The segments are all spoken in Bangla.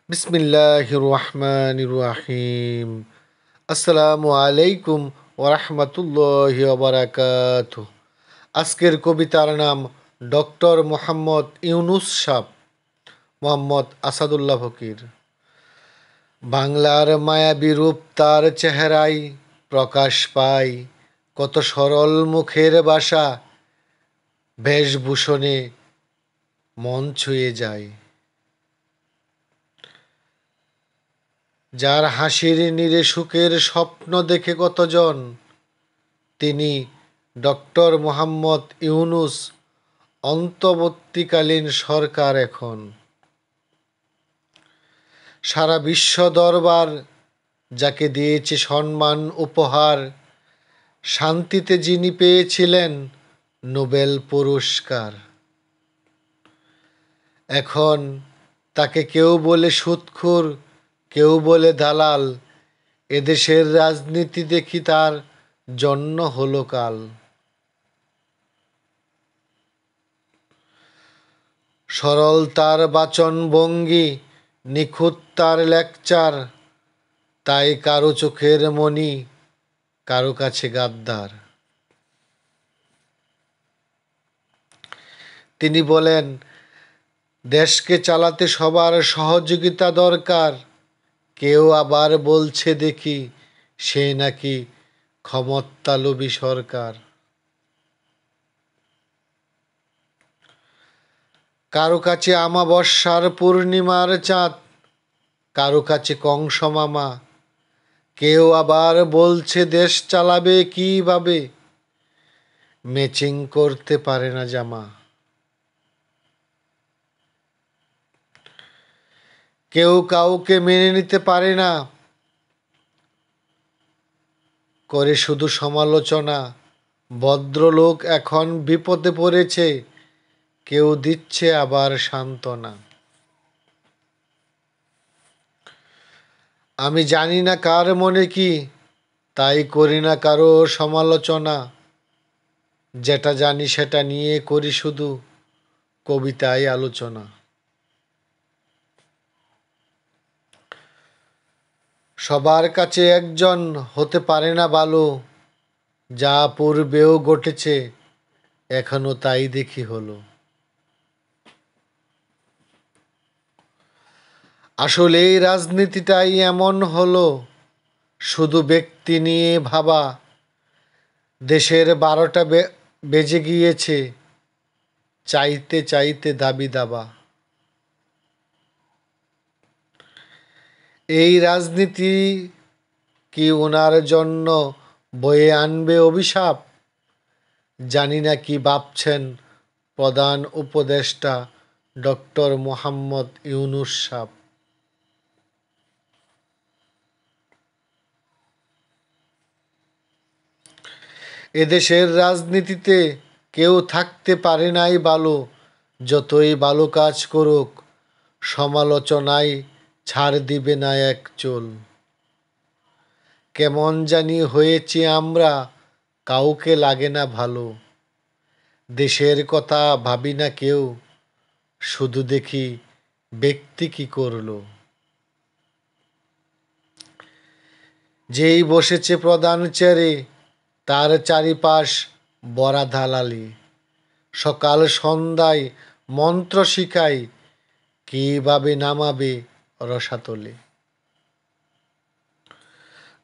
বিসমিল্লাহির রহমানির রহিম। আসসালামু আলাইকুম ওরহমতুল্লাহি ওবারাকাতুহ। আজকের কবিতার নাম ডক্টর মোহাম্মদ ইউনুস সাব, মোহাম্মদ আসাদুল্লাহ ফকির। বাংলার মায়াবী রূপ তার চেহারায় প্রকাশ পায়, কত সরল মুখের বাসা বেশভূষণে মন ছুঁয়ে যায়। যার হাসির নীড়ে সুখের স্বপ্ন দেখে কতজন, তিনি ডক্টর মোহাম্মদ ইউনুস, অন্তর্বর্তীকালীন সরকার এখন। সারা বিশ্ব দরবার যাকে দিয়েছে সম্মান উপহার, শান্তিতে যিনি পেয়েছিলেন নোবেল পুরস্কার। এখন তাকে কেউ বলে সুদখোর, কেউ বলে দালাল, এদেশের রাজনীতি দেখি তার জন্য হলো কাল। সরল তার বাচন ভঙ্গি, নিখুঁত তার লেকচার, তাই কারো চোখের মণি, কারো কাছে গাদ্দার। তিনি বলেন, দেশকে চালাতে সবার সহযোগিতা দরকার। কেউ আবার বলছে দেখি সে নাকি ক্ষমতালোভী সরকার। কারো কাছে আমাবস্যার পূর্ণিমার চাঁদ, কারো কাছে কংস মামা। কেউ আবার বলছে দেশ চালাবে কিভাবে, ম্যাচিং করতে পারে না জামা। কেউ কাউকে মেনে নিতে পারে না, করে শুধু সমালোচনা। ভদ্রলোক এখন বিপদে পড়েছে, কেউ দিচ্ছে আবার সান্ত্বনা। আমি জানি না কার মনে কি, তাই করি না কারো সমালোচনা। যেটা জানি সেটা নিয়ে করি শুধু কবিতায় আলোচনা। সবার কাছে একজন হতে পারে না ভালো, যা পূর্বেও ঘটেছে এখনো তাই দেখি হলো। আসলে এই রাজনীতিটাই এমন হলো, শুধু ব্যক্তি নিয়ে ভাবা। দেশের 12টা বেজে গিয়েছে, চাইতে চাইতে দাবি দাবা। এই রাজনীতি কি ওনার জন্য বয়ে আনবে অভিশাপ? জানি না কি ভাবছেন প্রধান উপদেষ্টা ডক্টর মোহাম্মদ ইউনুস সাব। এদেশের রাজনীতিতে কেউ থাকতে পারে নাই ভালো, যতই ভালো কাজ করুক সমালোচনায় ছাড় দিবে না এক চুল। কেমন জানি হয়েছি আমরা, কাউকে লাগে না ভালো। দেশের কথা ভাবি না কেউ, শুধু দেখি ব্যক্তি কি করলো। যেই বসেছে প্রধান চেয়ারে, তার চারিপাশ বড়া দালালি। সকাল সন্ধ্যায় মন্ত্র শিখাই, কিভাবে নামাবে রসাতলে।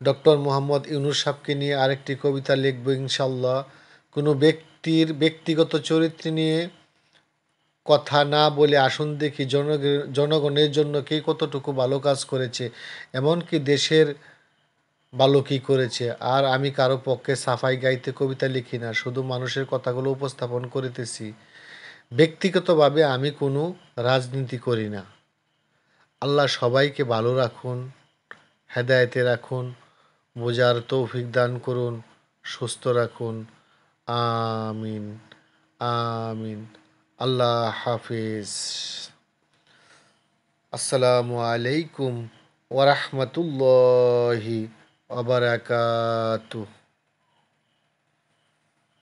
ডক্টর মোহাম্মদ ইউনুস সাহকে নিয়ে আরেকটি কবিতা লিখব ইনশাল্লাহ। কোনো ব্যক্তির ব্যক্তিগত চরিত্র নিয়ে কথা না বলে আসুন দেখি জনগণের জন্য কে কতটুকু ভালো কাজ করেছে, এমনকি দেশের ভালো কী করেছে। আর আমি কারো পক্ষে সাফাই গাইতে কবিতা লিখি না, শুধু মানুষের কথাগুলো উপস্থাপন করিতেছি। ব্যক্তিগতভাবে আমি কোনো রাজনীতি করি না। আল্লাহ সবাইকে ভালো রাখুন, হেদায়েতে রাখুন, বোঝার তৌফিক দান করুন, সুস্থ রাখুন। আমিন আমিন। আল্লাহ হাফিজ। আসসালামু আলাইকুম ওরহমতুল্লাহি ওবারাকাতুহ।